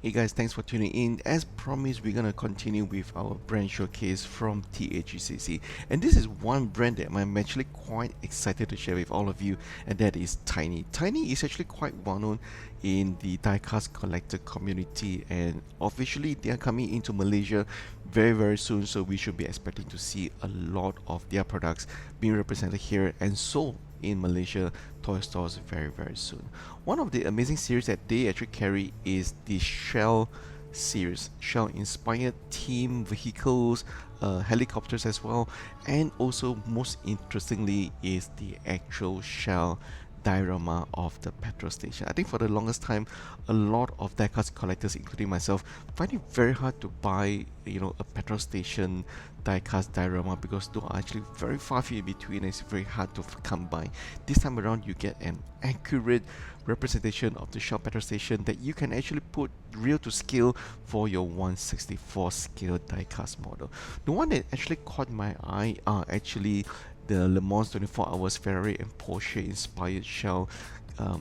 Hey guys, thanks for tuning in. As promised, we're gonna continue with our brand showcase from TAGCC. And this is one brand that I'm actually quite excited to share with all of you, and that is Tiny. Tiny is actually quite well known in the diecast collector community, and officially they are coming into Malaysia very soon, so we should be expecting to see a lot of their products being represented here and sold in Malaysia toy stores very soon. One of the amazing series that they actually carry is the Shell series, Shell inspired team vehicles, helicopters as well, and also most interestingly is the actual Shell diorama of the petrol station. I think for the longest time, a lot of diecast collectors, including myself, find it very hard to buy, a petrol station diecast diorama because they are actually very far few in between and it's very hard to come by. This time around, you get an accurate representation of the Shell petrol station that you can actually put real to scale for your 1/64 scale diecast model. The one that actually caught my eye are actually the Le Mans 24 Hours Ferrari and Porsche inspired Shell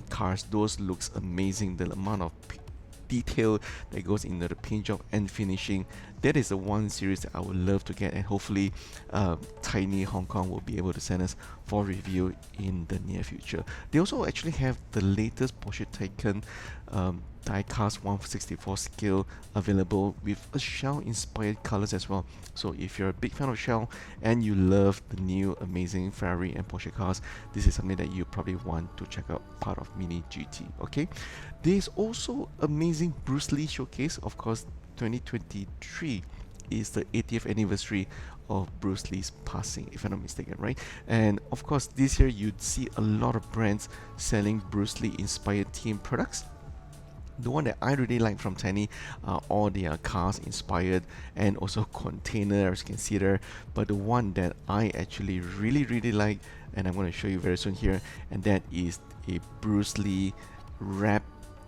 cars. Those looks amazing. The amount of detail that goes into the paint job and finishing, that is the one series that I would love to get, and hopefully Tiny Hong Kong will be able to send us for review in the near future. They also actually have the latest Porsche Taycan diecast 1/64 scale available with a Shell inspired colors as well. So if you're a big fan of Shell and you love the new amazing Ferrari and Porsche cars, this is something that you probably want to check out, part of Mini GT. Okay, there's also amazing Bruce Lee showcase. Of course, 2023 is the 80th anniversary of Bruce Lee's passing, if I'm not mistaken, right? And of course, this year you'd see a lot of brands selling Bruce Lee inspired team products. The one that I really like from Tiny are all their cars inspired and also container, as you can see there. But the one that I actually really like, and I'm going to show you very soon here, and that is a Bruce Lee wrap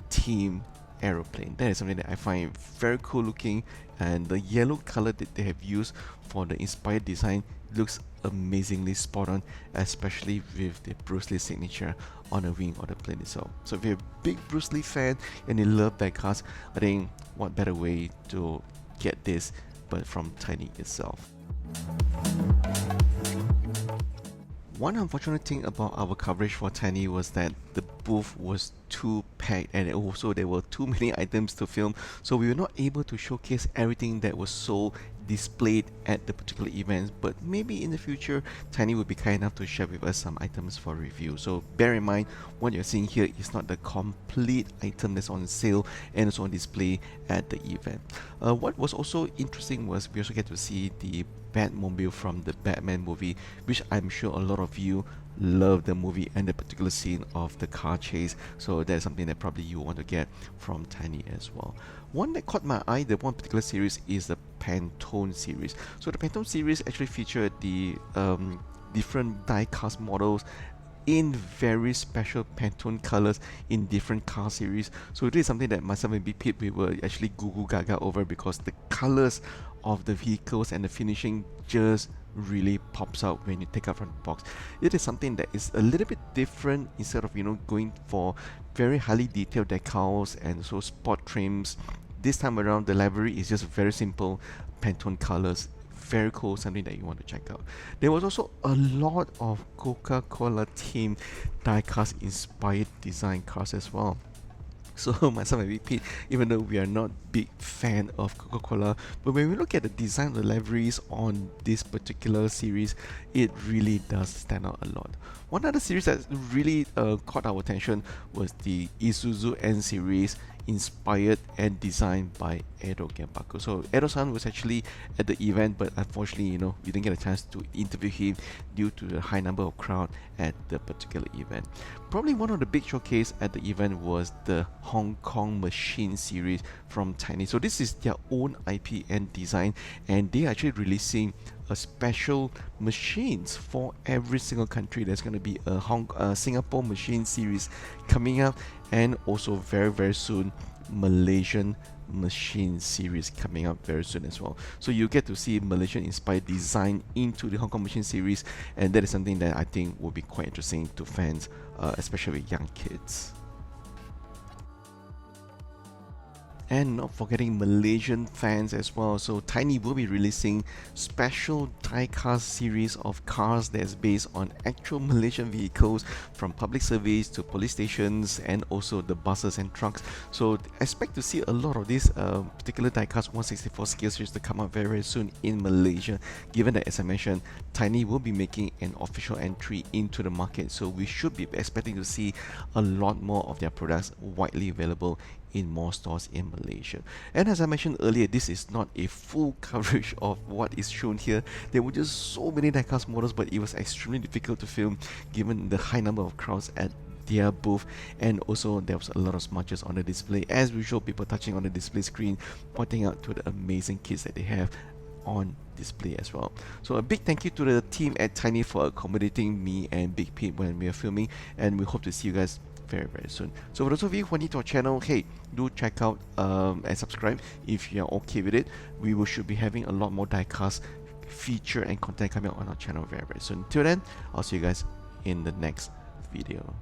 team aeroplane. That is something that I find very cool looking, and the yellow color that they have used for the inspired design looks amazingly spot on, especially with the Bruce Lee signature on the wing of the plane itself. So if you're a big Bruce Lee fan and you love diecast, I think what better way to get this but from Tiny itself. One unfortunate thing about our coverage for Tiny was that the booth was too packed, and also there were too many items to film, so we were not able to showcase everything that was sold displayed at the particular events. But maybe in the future Tiny will be kind enough to share with us some items for review, so bear in mind what you're seeing here is not the complete item that's on sale and also on display at the event. What was also interesting was we also get to see the Batmobile from the Batman movie, which I'm sure a lot of you love the movie and the particular scene of the car chase, so that's something that probably you want to get from Tiny as well. One that caught my eye, the one particular series, is the Pantone series. So the Pantone series actually featured the different die-cast models in very special Pantone colors in different car series. So this is something that myself and Big Pete, we were actually goo gaga over, because the colors of the vehicles and the finishing just really pops out when you take out from the box. It is something that is a little bit different. Instead of going for very highly detailed decals and so spot trims, this time around the livery is just very simple Pantone colors. Very cool, something that you want to check out. There was also a lot of Coca-Cola themed diecast inspired design cars as well. So myself and Pete, even though we are not big fan of Coca-Cola, but when we look at the design of the liveries on this particular series, it really does stand out a lot. One other series that really caught our attention was the Isuzu N Series, inspired and designed by Edo Genpaku. So Edo-san was actually at the event, but unfortunately, we didn't get a chance to interview him due to the high number of crowd at the particular event. Probably one of the big showcase at the event was the Hong Kong Machine series from Tiny. So this is their own IP and design, and they are actually releasing a special machines for every single country. There's going to be a Singapore machine series coming up, and also very soon Malaysian machine series coming up very soon as well. So you get to see Malaysian inspired design into the Hong Kong machine series, and that is something that I think will be quite interesting to fans, especially with young kids. And not forgetting Malaysian fans as well. So Tiny will be releasing special diecast series of cars that's based on actual Malaysian vehicles, from public service to police stations and also the buses and trucks. So expect to see a lot of these particular diecast 164 scale series to come out very, very soon in Malaysia, given that, as I mentioned, Tiny will be making an official entry into the market. So we should be expecting to see a lot more of their products widely available in more stores in Malaysia. And as I mentioned earlier, this is not a full coverage of what is shown here. There were just so many diecast models, but it was extremely difficult to film given the high number of crowds at their booth, and also there was a lot of smudges on the display. As usual, people touching on the display screen, pointing out to the amazing kits that they have on display as well. So a big thank you to the team at Tiny for accommodating me and Big Pete when we are filming, and we hope to see you guys very, very soon. So for those of you who are new to our channel, hey, do check out and subscribe if you're okay with it. We should be having a lot more diecast feature and content coming out on our channel very, very soon. Till then, I'll see you guys in the next video.